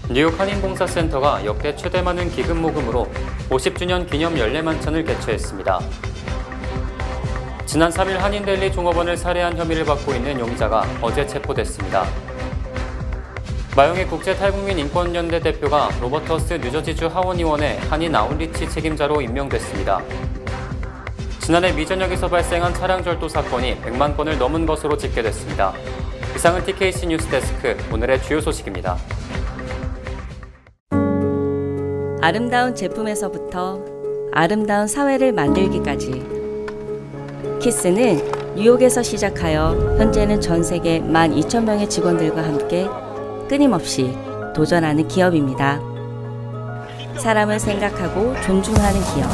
뉴욕 한인봉사센터가 역대 최대 많은 기금 모금으로 50주년 기념 연례만찬을 개최했습니다. 지난 3일 한인델리 종업원을 살해한 혐의를 받고 있는 용의자가 어제 체포됐습니다. 마영희 국제탈북민 인권연대 대표가 로버터스 뉴저지주 하원의원의 한인 아웃리치 책임자로 임명됐습니다. 지난해 미전역에서 발생한 차량 절도 사건이 100만 건을 넘은 것으로 집계됐습니다. 이상은 TKC 뉴스데스크 오늘의 주요 소식입니다. 아름다운 제품에서부터 아름다운 사회를 만들기까지 키스는 뉴욕에서 시작하여 현재는 전 세계 12,000명의 직원들과 함께 끊임없이 도전하는 기업입니다. 사람을 생각하고 존중하는 기업.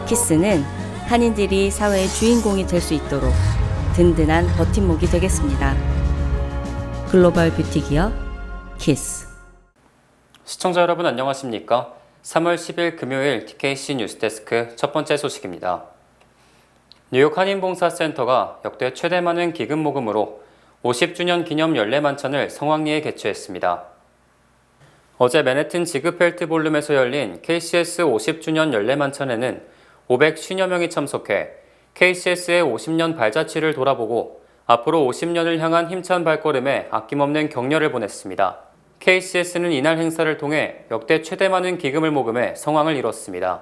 키스는 한인들이 사회의 주인공이 될 수 있도록 든든한 버팀목이 되겠습니다. 글로벌 뷰티 기업 키스. 시청자 여러분 안녕하십니까? 3월 10일 금요일 TKC 뉴스데스크 첫 번째 소식입니다. 뉴욕 한인봉사센터가 역대 최대 많은 기금 모금으로 50주년 기념 연례만찬을 성황리에 개최했습니다. 어제 맨해튼 지그펠트 볼룸에서 열린 KCS 50주년 연례만찬에는 550여 명이 참석해 KCS의 50년 발자취를 돌아보고 앞으로 50년을 향한 힘찬 발걸음에 아낌없는 격려를 보냈습니다. KCS는 이날 행사를 통해 역대 최대 많은 기금을 모금해 성황을 이뤘습니다.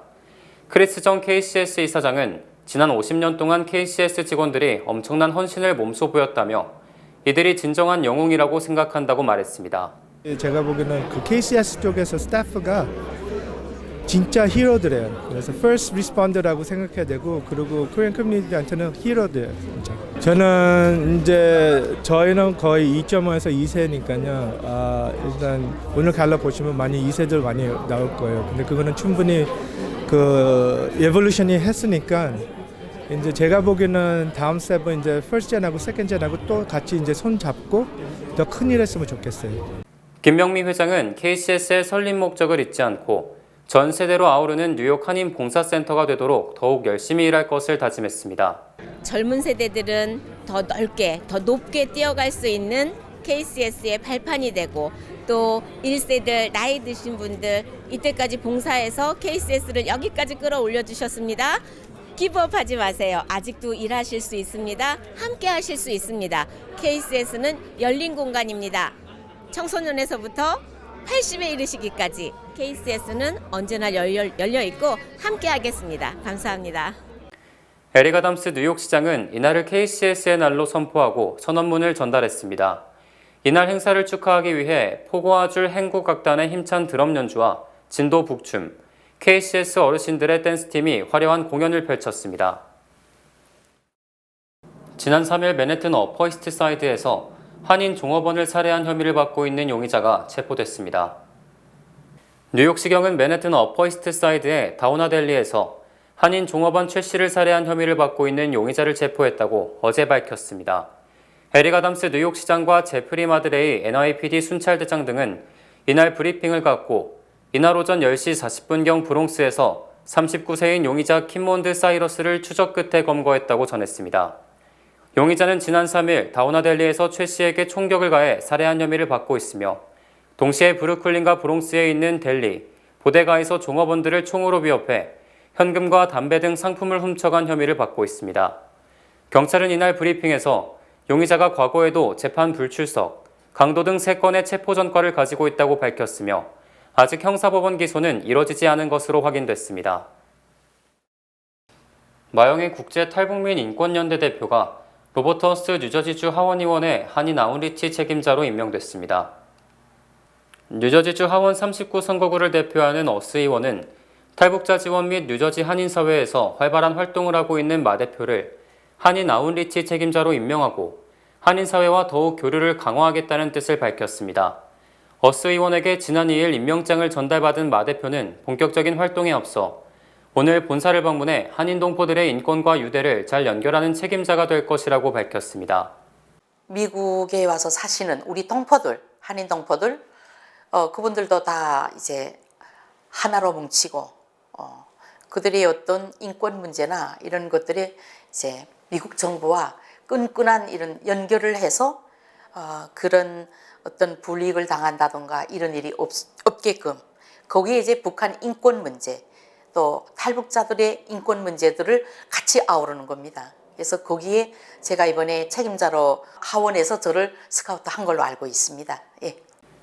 크리스 정 KCS 이사장은 지난 50년 동안 KCS 직원들이 엄청난 헌신을 몸소 보였다며 이들이 진정한 영웅이라고 생각한다고 말했습니다. 제가 보기에는 그 KCS 쪽에서 스태프가 진짜 히어로들이에요. 그래서 first responder라고 생각해야 되고, 그리고 코리안 커뮤니티한테는 히어로들이에요. 진짜. 저는 이제 저희는 거의 2.5에서 2세니까요. 일단 오늘 갈라 보시면 많이 2세들 많이 나올 거예요. 근데 그거는 충분히 그 에볼루션이 했으니까 이제 제가 보기에는 다음 스텝은 이제 퍼스트 젠하고 세컨드 젠하고 또 같이 이제 손 잡고 더 큰일 했으면 좋겠어요. 김명미 회장은 KCS의 설립 목적을 잊지 않고 전 세대로 아우르는 뉴욕 한인 봉사센터가 되도록 더욱 열심히 일할 것을 다짐했습니다. 젊은 세대들은 더 넓게, 더 높게 뛰어갈 수 있는 KCS의 발판이 되고, 또 1세들 나이 드신 분들 이때까지 봉사해서 KCS를 여기까지 끌어올려 주셨습니다. 기브업하지 마세요. 아직도 일하실 수 있습니다. 함께 하실 수 있습니다. KCS는 열린 공간입니다. 청소년에서부터 80에 이르시기까지 KCS는 언제나 열려 있고 함께 하겠습니다. 감사합니다. 에릭 아담스 뉴욕시장은 이날을 KCS의 날로 선포하고 선언문을 전달했습니다. 이날 행사를 축하하기 위해 포고아줄 행국악단의 힘찬 드럼 연주와 진도 북춤, KCS 어르신들의 댄스팀이 화려한 공연을 펼쳤습니다. 지난 3일 맨해튼 어퍼이스트 사이드에서 한인 종업원을 살해한 혐의를 받고 있는 용의자가 체포됐습니다. 뉴욕시경은 맨해튼 어퍼이스트 사이드의 다우나델리에서 한인 종업원 최 씨를 살해한 혐의를 받고 있는 용의자를 체포했다고 어제 밝혔습니다. 에릭 아담스 뉴욕시장과 제프리 마드레이 NYPD 순찰대장 등은 이날 브리핑을 갖고 이날 오전 10시 40분경 브롱스에서 39세인 용의자 킴몬드 사이러스를 추적 끝에 검거했다고 전했습니다. 용의자는 지난 3일 다우나델리에서 최 씨에게 총격을 가해 살해한 혐의를 받고 있으며 동시에 브루클린과 브롱스에 있는 델리, 보데가에서 종업원들을 총으로 위협해 현금과 담배 등 상품을 훔쳐간 혐의를 받고 있습니다. 경찰은 이날 브리핑에서 용의자가 과거에도 재판 불출석, 강도 등 3건의 체포 전과를 가지고 있다고 밝혔으며 아직 형사법원 기소는 이뤄지지 않은 것으로 확인됐습니다. 마영희 국제탈북민 인권연대 대표가 로버터스 뉴저지주 하원의원의 한인 아웃리치 책임자로 임명됐습니다. 뉴저지주 하원 39 선거구를 대표하는 어스 의원은 탈북자 지원 및 뉴저지 한인사회에서 활발한 활동을 하고 있는 마 대표를 한인 아웃리치 책임자로 임명하고 한인사회와 더욱 교류를 강화하겠다는 뜻을 밝혔습니다. 어스 의원에게 지난 2일 임명장을 전달받은 마 대표는 본격적인 활동에 앞서 오늘 본사를 방문해 한인 동포들의 인권과 유대를 잘 연결하는 책임자가 될 것이라고 밝혔습니다. 미국에 와서 사시는 우리 동포들, 한인 동포들, 그분들도 다 이제 하나로 뭉치고 그들의 어떤 인권 문제나 이런 것들이 이제 미국 정부와 끈끈한 이런 연결을 해서 그런 어떤 불이익을 당한다던가 이런 일이 없게끔 거기에 이제 북한 인권 문제 또 탈북자들의 인권 문제들을 같이 아우르는 겁니다. 그래서 거기에 제가 이번에 책임자로 하원에서 저를 스카우트한 걸로 알고 있습니다. 예.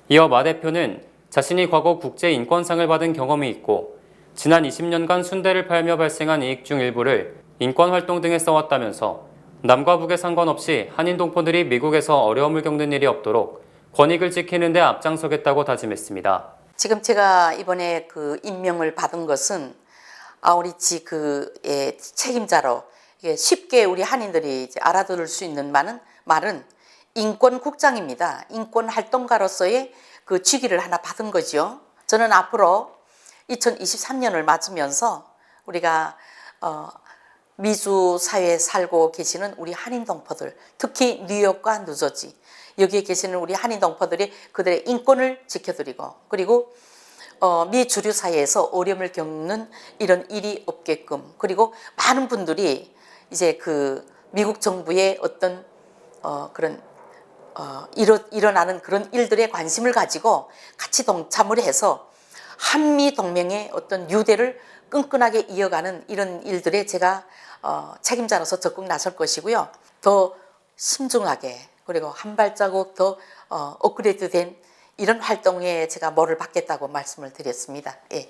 이어 마 대표는 자신이 과거 국제인권상을 받은 경험이 있고 지난 20년간 순대를 팔며 발생한 이익 중 일부를 인권활동 등에 써왔다면서 남과 북에 상관없이 한인 동포들이 미국에서 어려움을 겪는 일이 없도록 권익을 지키는 데 앞장서겠다고 다짐했습니다. 지금 제가 이번에 그 임명을 받은 것은 아우리치 그의 책임자로 쉽게 우리 한인들이 이제 알아들을 수 있는 말은 인권국장입니다. 인권활동가로서의 그 직위를 하나 받은 거죠. 저는 앞으로 2023년을 맞으면서 우리가 미주 사회에 살고 계시는 우리 한인 동포들, 특히 뉴욕과 뉴저지 여기에 계시는 우리 한인 동포들이 그들의 인권을 지켜드리고 그리고 미 주류 사회에서 어려움을 겪는 이런 일이 없게끔 그리고 많은 분들이 이제 그 미국 정부의 어떤 그런 일어나는 그런 일들에 관심을 가지고 같이 동참을 해서 한미 동맹의 어떤 유대를 끈끈하게 이어가는 이런 일들에 제가 책임자로서 적극 나설 것이고요. 더 신중하게 그리고 한 발자국 더 업그레이드된 이런 활동에 제가 뭐를 받겠다고 말씀을 드렸습니다. 예.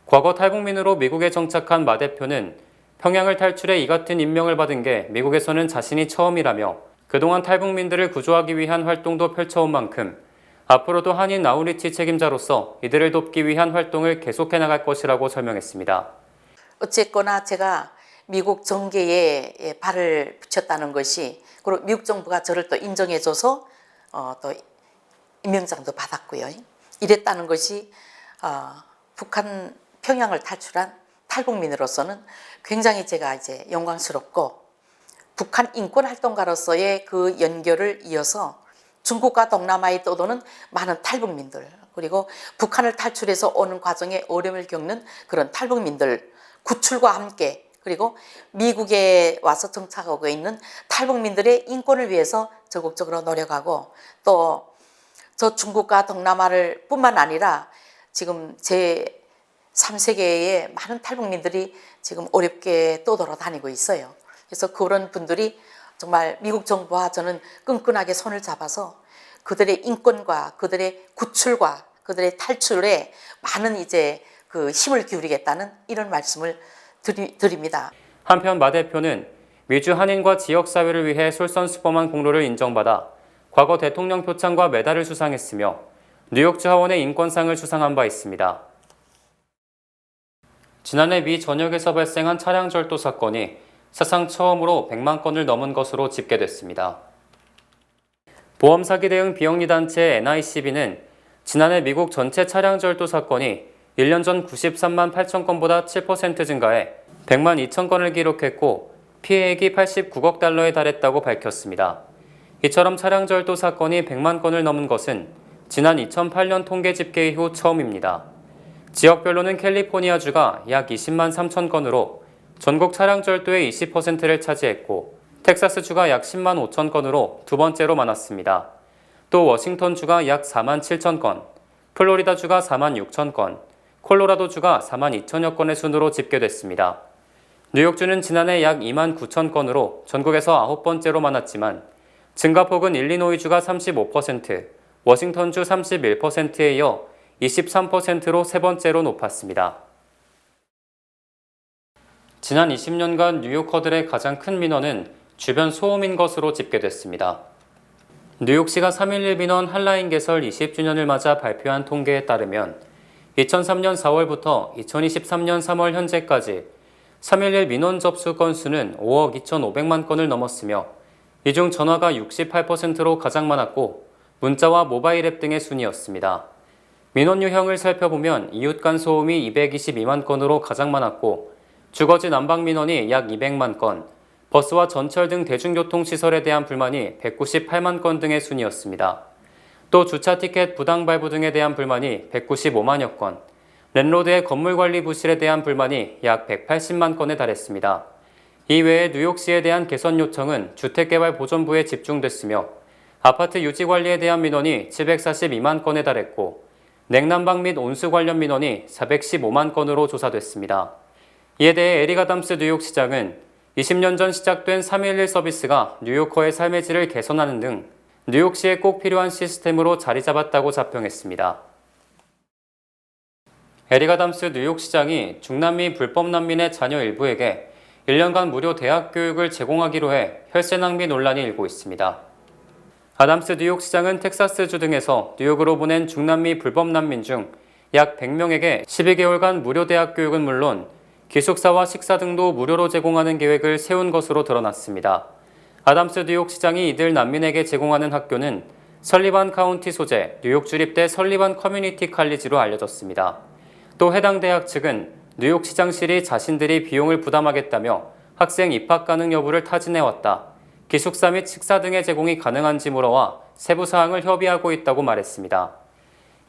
과거 탈북민으로 미국에 정착한 마 대표는 평양을 탈출해 이 같은 임명을 받은 게 미국에서는 자신이 처음이라며 그동안 탈북민들을 구조하기 위한 활동도 펼쳐온 만큼 앞으로도 한인 아우리치 책임자로서 이들을 돕기 위한 활동을 계속해 나갈 것이라고 설명했습니다. 어쨌거나 제가 미국 정계에 발을 붙였다는 것이 그리고 미국 정부가 저를 또 인정해줘서 또 임명장도 받았고요. 이랬다는 것이 북한 평양을 탈출한 탈북민으로서는 굉장히 제가 이제 영광스럽고 북한 인권활동가로서의 그 연결을 이어서 중국과 동남아에 떠도는 많은 탈북민들 그리고 북한을 탈출해서 오는 과정에 어려움을 겪는 그런 탈북민들 구출과 함께 그리고 미국에 와서 정착하고 있는 탈북민들의 인권을 위해서 적극적으로 노력하고 또 저 중국과 동남아를 뿐만 아니라 지금 제 3세계의 많은 탈북민들이 지금 어렵게 떠돌아 다니고 있어요. 그래서 그런 분들이 정말 미국 정부와 저는 끈끈하게 손을 잡아서 그들의 인권과 그들의 구출과 그들의 탈출에 많은 이제 그 힘을 기울이겠다는 이런 말씀을 드립니다. 한편 마 대표는 미주 한인과 지역사회를 위해 솔선수범한 공로를 인정받아 과거 대통령 표창과 메달을 수상했으며 뉴욕주 하원의 인권상을 수상한 바 있습니다. 지난해 미 전역에서 발생한 차량 절도 사건이 사상 처음으로 100만 건을 넘은 것으로 집계됐습니다. 보험 사기 대응 비영리 단체 NICB는 지난해 미국 전체 차량 절도 사건이 1년 전 93만 8천 건보다 7% 증가해 100만 2천 건을 기록했고 피해액이 89억 달러에 달했다고 밝혔습니다. 이처럼 차량 절도 사건이 100만 건을 넘은 것은 지난 2008년 통계 집계 이후 처음입니다. 지역별로는 캘리포니아주가 약 20만 3천 건으로 전국 차량 절도의 20%를 차지했고 텍사스주가 약 10만 5천 건으로 두 번째로 많았습니다. 또 워싱턴주가 약 4만 7천 건, 플로리다주가 4만 6천 건, 콜로라도주가 4만 2천여 건의 순으로 집계됐습니다. 뉴욕주는 지난해 약 2만 9천 건으로 전국에서 9번째로 많았지만 증가폭은 일리노이주가 35%, 워싱턴주 31%에 이어 23%로 세 번째로 높았습니다. 지난 20년간 뉴요커들의 가장 큰 민원은 주변 소음인 것으로 집계됐습니다. 뉴욕시가 3.11 민원 한라인 개설 20주년을 맞아 발표한 통계에 따르면 2003년 4월부터 2023년 3월 현재까지 3.11 민원 접수 건수는 5억 2,500만 건을 넘었으며 이 중 전화가 68%로 가장 많았고 문자와 모바일 앱 등의 순이었습니다. 민원 유형을 살펴보면 이웃 간 소음이 222만 건으로 가장 많았고 주거지 난방 민원이 약 200만 건, 버스와 전철 등 대중교통시설에 대한 불만이 198만 건 등의 순이었습니다. 또 주차 티켓 부당 발부 등에 대한 불만이 195만여 건, 랜로드의 건물 관리 부실에 대한 불만이 약 180만 건에 달했습니다. 이 외에 뉴욕시에 대한 개선 요청은 주택개발보전부에 집중됐으며 아파트 유지 관리에 대한 민원이 742만 건에 달했고 냉난방 및 온수 관련 민원이 415만 건으로 조사됐습니다. 이에 대해 에릭 아담스 뉴욕시장은 20년 전 시작된 311 서비스가 뉴요커의 삶의 질을 개선하는 등 뉴욕시에 꼭 필요한 시스템으로 자리 잡았다고 자평했습니다. 에릭 아담스 뉴욕시장이 중남미 불법 난민의 자녀 일부에게 1년간 무료 대학 교육을 제공하기로 해 혈세 낭비 논란이 일고 있습니다. 아담스 뉴욕시장은 텍사스주 등에서 뉴욕으로 보낸 중남미 불법 난민 중 약 100명에게 12개월간 무료 대학 교육은 물론 기숙사와 식사 등도 무료로 제공하는 계획을 세운 것으로 드러났습니다. 아담스 뉴욕시장이 이들 난민에게 제공하는 학교는 설리반 카운티 소재 뉴욕 주립대 설리반 커뮤니티 칼리지로 알려졌습니다. 또 해당 대학 측은 뉴욕시장실이 자신들이 비용을 부담하겠다며 학생 입학 가능 여부를 타진해왔다. 기숙사 및 식사 등의 제공이 가능한지 물어와 세부 사항을 협의하고 있다고 말했습니다.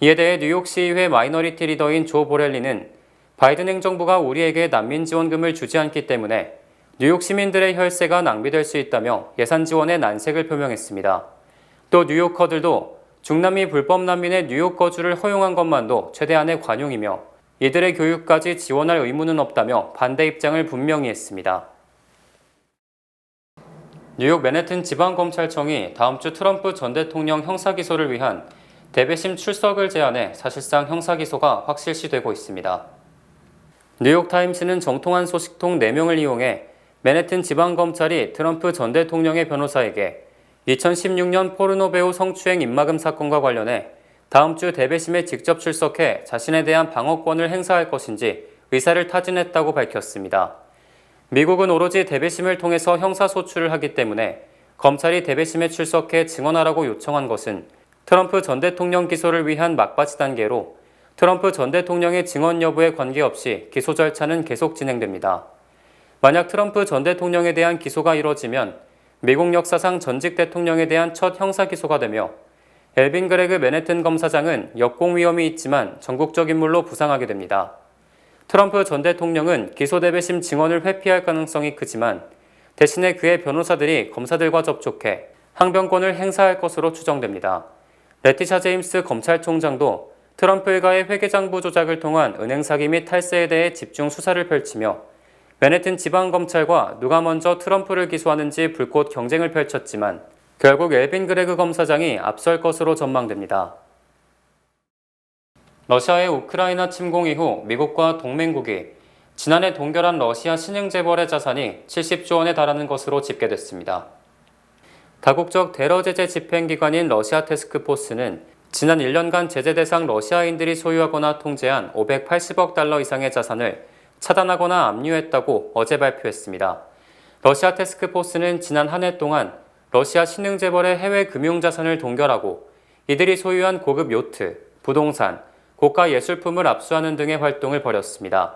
이에 대해 뉴욕시의회 마이너리티 리더인 조 보렐리는 바이든 행정부가 우리에게 난민 지원금을 주지 않기 때문에 뉴욕 시민들의 혈세가 낭비될 수 있다며 예산 지원에 난색을 표명했습니다. 또 뉴요커들도 중남미 불법 난민의 뉴욕 거주를 허용한 것만도 최대한의 관용이며 이들의 교육까지 지원할 의무는 없다며 반대 입장을 분명히 했습니다. 뉴욕 맨해튼 지방검찰청이 다음 주 트럼프 전 대통령 형사기소를 위한 대배심 출석을 제안해 사실상 형사기소가 확실시되고 있습니다. 뉴욕타임스는 정통한 소식통 4명을 이용해 맨해튼 지방검찰이 트럼프 전 대통령의 변호사에게 2016년 포르노 배우 성추행 입막음 사건과 관련해 다음 주 대배심에 직접 출석해 자신에 대한 방어권을 행사할 것인지 의사를 타진했다고 밝혔습니다. 미국은 오로지 대배심을 통해서 형사소출을 하기 때문에 검찰이 대배심에 출석해 증언하라고 요청한 것은 트럼프 전 대통령 기소를 위한 막바지 단계로 트럼프 전 대통령의 증언 여부에 관계없이 기소 절차는 계속 진행됩니다. 만약 트럼프 전 대통령에 대한 기소가 이뤄지면 미국 역사상 전직 대통령에 대한 첫 형사 기소가 되며 엘빈 그레그 맨해튼 검사장은 역공 위험이 있지만 전국적 인물로 부상하게 됩니다. 트럼프 전 대통령은 기소 대배심 증언을 회피할 가능성이 크지만 대신에 그의 변호사들이 검사들과 접촉해 항변권을 행사할 것으로 추정됩니다. 레티샤 제임스 검찰총장도 트럼프 일가의 회계장부 조작을 통한 은행 사기 및 탈세에 대해 집중 수사를 펼치며 맨해튼 지방검찰과 누가 먼저 트럼프를 기소하는지 불꽃 경쟁을 펼쳤지만 결국 엘빈 그레그 검사장이 앞설 것으로 전망됩니다. 러시아의 우크라이나 침공 이후 미국과 동맹국이 지난해 동결한 러시아 신흥재벌의 자산이 70조 원에 달하는 것으로 집계됐습니다. 다국적 테러 제재 집행기관인 러시아 태스크포스는 지난 1년간 제재 대상 러시아인들이 소유하거나 통제한 580억 달러 이상의 자산을 차단하거나 압류했다고 어제 발표했습니다. 러시아 태스크포스는 지난 한 해 동안 러시아 신흥재벌의 해외 금융자산을 동결하고 이들이 소유한 고급 요트, 부동산, 고가 예술품을 압수하는 등의 활동을 벌였습니다.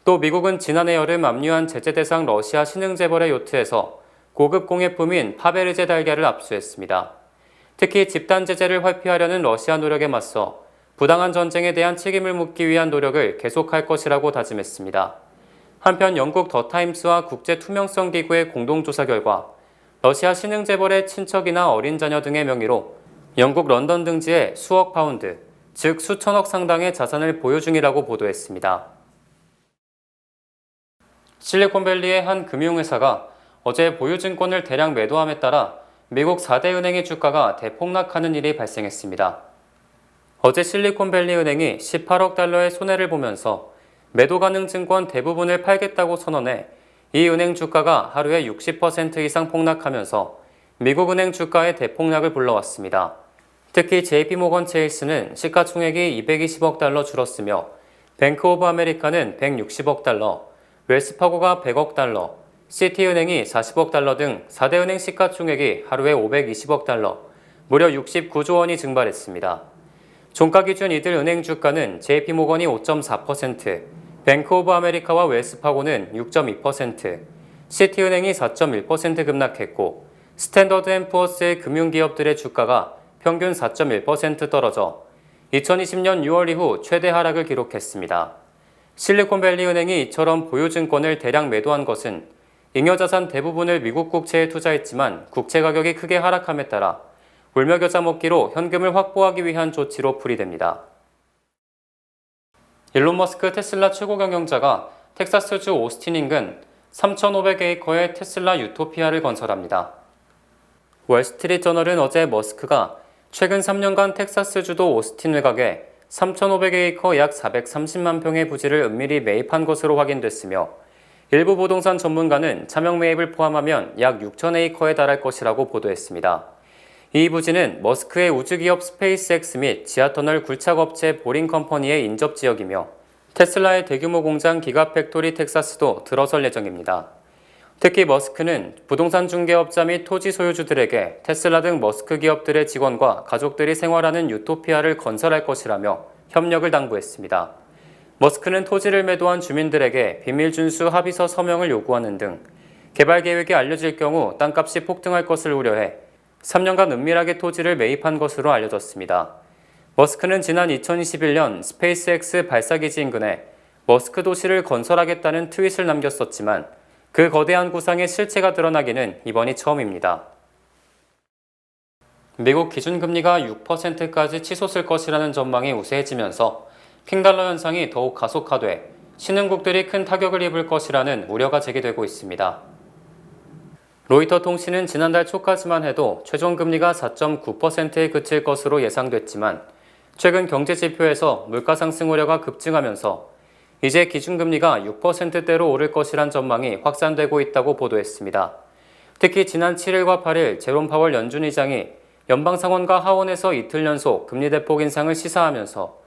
또 미국은 지난해 여름 압류한 제재 대상 러시아 신흥재벌의 요트에서 고급 공예품인 파베르제 달걀을 압수했습니다. 특히 집단 제재를 회피하려는 러시아 노력에 맞서 부당한 전쟁에 대한 책임을 묻기 위한 노력을 계속할 것이라고 다짐했습니다. 한편 영국 더 타임스와 국제투명성 기구의 공동조사 결과 러시아 신흥재벌의 친척이나 어린 자녀 등의 명의로 영국 런던 등지에 수억 파운드, 즉 수천억 상당의 자산을 보유 중이라고 보도했습니다. 실리콘밸리의 한 금융회사가 어제 보유증권을 대량 매도함에 따라 미국 4대 은행의 주가가 대폭락하는 일이 발생했습니다. 어제 실리콘밸리 은행이 18억 달러의 손해를 보면서 매도 가능 증권 대부분을 팔겠다고 선언해 이 은행 주가가 하루에 60% 이상 폭락하면서 미국 은행 주가의 대폭락을 불러왔습니다. 특히 JP모건 체이스는 시가총액이 220억 달러 줄었으며 뱅크 오브 아메리카는 160억 달러, 웰스파고가 100억 달러, 시티은행이 40억 달러 등 4대 은행 시가총액이 하루에 520억 달러, 무려 69조 원이 증발했습니다. 종가 기준 이들 은행 주가는 JP모건이 5.4%, 뱅크 오브 아메리카와 웰스파고는 6.2%, 시티은행이 4.1% 급락했고 스탠더드 앤 푸어스의 금융기업들의 주가가 평균 4.1% 떨어져 2020년 6월 이후 최대 하락을 기록했습니다. 실리콘밸리 은행이 이처럼 보유증권을 대량 매도한 것은 잉여자산 대부분을 미국 국채에 투자했지만 국채 가격이 크게 하락함에 따라 물먹여자 먹기로 현금을 확보하기 위한 조치로 풀이됩니다. 일론 머스크 테슬라 최고 경영자가 텍사스주 오스틴 인근 3,500에이커의 테슬라 유토피아를 건설합니다. 월스트리트저널은 어제 머스크가 최근 3년간 텍사스주도 오스틴 외곽에 3,500에이커 약 430만 평의 부지를 은밀히 매입한 것으로 확인됐으며 일부 부동산 전문가는 차명 매입을 포함하면 약 6,000에이커에 달할 것이라고 보도했습니다. 이 부지는 머스크의 우주기업 스페이스X 및 지하터널 굴착업체 보링컴퍼니의 인접지역이며 테슬라의 대규모 공장 기가팩토리 텍사스도 들어설 예정입니다. 특히 머스크는 부동산 중개업자 및 토지 소유주들에게 테슬라 등 머스크 기업들의 직원과 가족들이 생활하는 유토피아를 건설할 것이라며 협력을 당부했습니다. 머스크는 토지를 매도한 주민들에게 비밀 준수 합의서 서명을 요구하는 등 개발 계획이 알려질 경우 땅값이 폭등할 것을 우려해 3년간 은밀하게 토지를 매입한 것으로 알려졌습니다. 머스크는 지난 2021년 스페이스X 발사기지 인근에 머스크 도시를 건설하겠다는 트윗을 남겼었지만 그 거대한 구상의 실체가 드러나기는 이번이 처음입니다. 미국 기준금리가 6%까지 치솟을 것이라는 전망이 우세해지면서 킹달러 현상이 더욱 가속화돼 신흥국들이 큰 타격을 입을 것이라는 우려가 제기되고 있습니다. 로이터 통신은 지난달 초까지만 해도 최종금리가 4.9%에 그칠 것으로 예상됐지만 최근 경제지표에서 물가 상승 우려가 급증하면서 이제 기준금리가 6%대로 오를 것이란 전망이 확산되고 있다고 보도했습니다. 특히 지난 7일과 8일 제롬 파월 연준 의장이 연방상원과 하원에서 이틀 연속 금리 대폭 인상을 시사하면서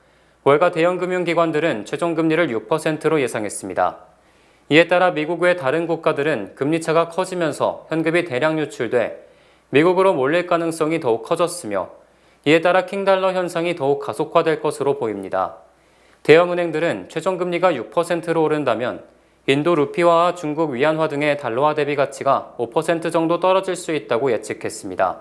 월가 대형 금융기관들은 최종금리를 6%로 예상했습니다. 이에 따라 미국 외 다른 국가들은 금리차가 커지면서 현금이 대량 유출돼 미국으로 몰릴 가능성이 더욱 커졌으며 이에 따라 킹달러 현상이 더욱 가속화될 것으로 보입니다. 대형은행들은 최종금리가 6%로 오른다면 인도 루피화와 중국 위안화 등의 달러화 대비 가치가 5% 정도 떨어질 수 있다고 예측했습니다.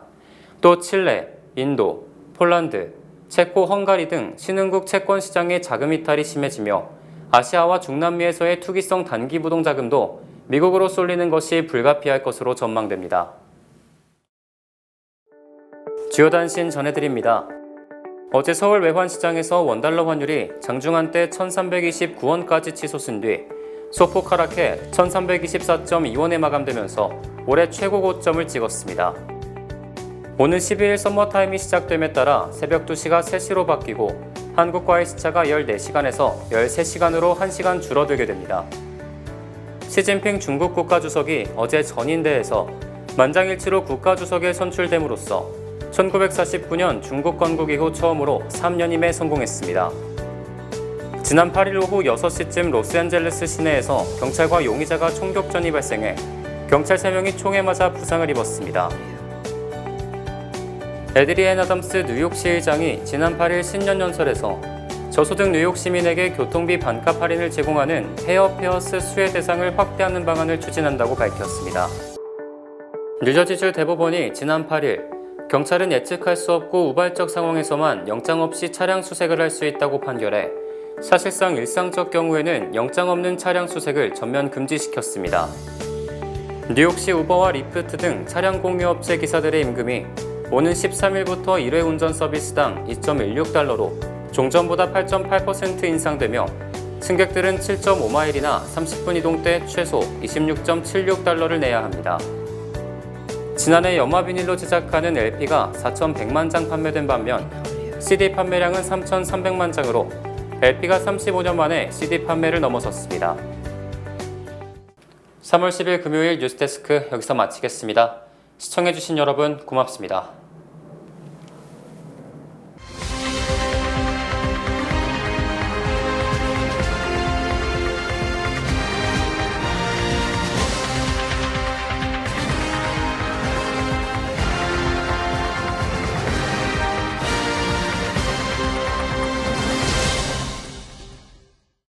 또 칠레, 인도, 폴란드, 체코, 헝가리 등 신흥국 채권 시장의 자금 이탈이 심해지며 아시아와 중남미에서의 투기성 단기 부동 자금도 미국으로 쏠리는 것이 불가피할 것으로 전망됩니다. 주요 단신 전해드립니다. 어제 서울 외환시장에서 원달러 환율이 장중한 때 1329원까지 치솟은 뒤 소폭 하락해 1324.2원에 마감되면서 올해 최고 고점을 찍었습니다. 오는 12일 서머타임이 시작됨에 따라 새벽 2시가 3시로 바뀌고 한국과의 시차가 14시간에서 13시간으로 1시간 줄어들게 됩니다. 시진핑 중국 국가주석이 어제 전인대에서 만장일치로 국가주석에 선출됨으로써 1949년 중국 건국 이후 처음으로 3연임에 성공했습니다. 지난 8일 오후 6시쯤 로스앤젤레스 시내에서 경찰과 용의자가 총격전이 발생해 경찰 3명이 총에 맞아 부상을 입었습니다. 에드리엔 아담스 뉴욕시의장이 지난 8일 신년연설에서 저소득 뉴욕 시민에게 교통비 반값 할인을 제공하는 페어페어스 수혜 대상을 확대하는 방안을 추진한다고 밝혔습니다. 뉴저지주 대법원이 지난 8일 경찰은 예측할 수 없고 우발적 상황에서만 영장 없이 차량 수색을 할 수 있다고 판결해 사실상 일상적 경우에는 영장 없는 차량 수색을 전면 금지시켰습니다. 뉴욕시 우버와 리프트 등 차량 공유업체 기사들의 임금이 오는 13일부터 1회 운전 서비스당 2.16달러로 종전보다 8.8% 인상되며 승객들은 7.5마일이나 30분 이동 때 최소 26.76달러를 내야 합니다. 지난해 염화 비닐로 제작하는 LP가 4,100만 장 판매된 반면 CD 판매량은 3,300만 장으로 LP가 35년 만에 CD 판매를 넘어섰습니다. 3월 10일 금요일 뉴스데스크 여기서 마치겠습니다. 시청해주신 여러분 고맙습니다.